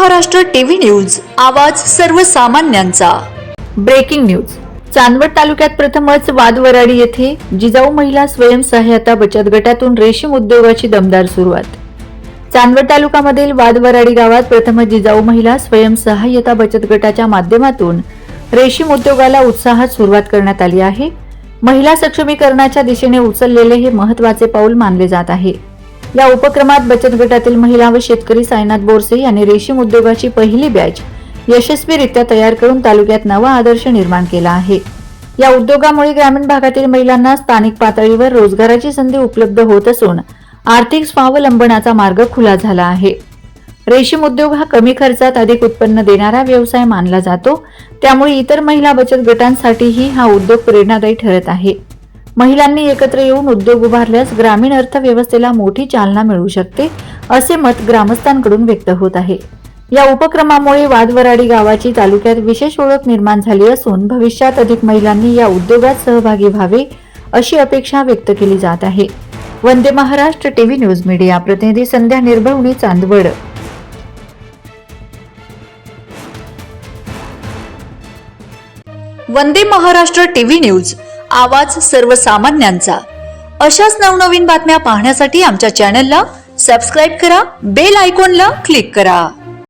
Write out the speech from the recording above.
Maharashtra TV news, आवाज सर्वसामान्यांचा। Breaking news. Chandwad तालुक्यात प्रथमच वादवराडी येथे जिजाऊ महिला स्वयंसहायता बचत गटातून रेशीम उद्योगाची दमदार सुरुवात। चांदवड तालुक्यामधील वादवराडी गावात प्रथमच जिजाऊ महिला स्वयंसहायता बचत गटाच्या माध्यमातून रेशीम उद्योगाला उत्साहात सुरुवात करण्यात आली आहे। महिला सक्षमीकरणाच्या दिशेने उचललेले हे महत्त्वाचे पाऊल मानले जात आहे। या उपक्रमात बचत गटातील महिला व शेतकरी साईनाथ बोरसे यांनी रेशीम उद्योगाची पहिली बॅच यशस्वीरित्या तयार करून तालुक्यात नवा आदर्श निर्माण केला आहे। या उद्योगामुळे ग्रामीण भागातील महिलांना स्थानिक पातळीवर रोजगाराची संधी उपलब्ध होत असून आर्थिक स्वावलंबनाचा मार्ग खुला झाला आहे। रेशीम उद्योग हा कमी खर्चात अधिक उत्पन्न देणारा व्यवसाय मानला जातो, त्यामुळे इतर महिला बचत गटांसाठीही हा उद्योग प्रेरणादायी ठरत आहे। महिलांनी एकत्र येऊन उद्योग उभारल्यास ग्रामीण अर्थव्यवस्थेला मोठी चालना मिळू शकते, असे मत ग्रामस्थांकडून व्यक्त होत आहे। या उपक्रमामुळे वादवराडी गावाची तालुक्यात विशेष ओळख निर्माण झाली असून भविष्यात अधिक महिलांनी या उद्योगात सहभागी व्हावे अशी अपेक्षा व्यक्त केली जात आहे। Vande Maharashtra TV news media प्रतिनिधी संध्या निर्भवणे, चांदवड। वंदे महाराष्ट्र टीव्ही न्यूज, आवाज सर्वसामान्यांचा। अशाच नवनवीन बातम्या पाहण्यासाठी आमच्या चॅनलला सबस्क्राइब करा, बेल आयकॉनला क्लिक करा।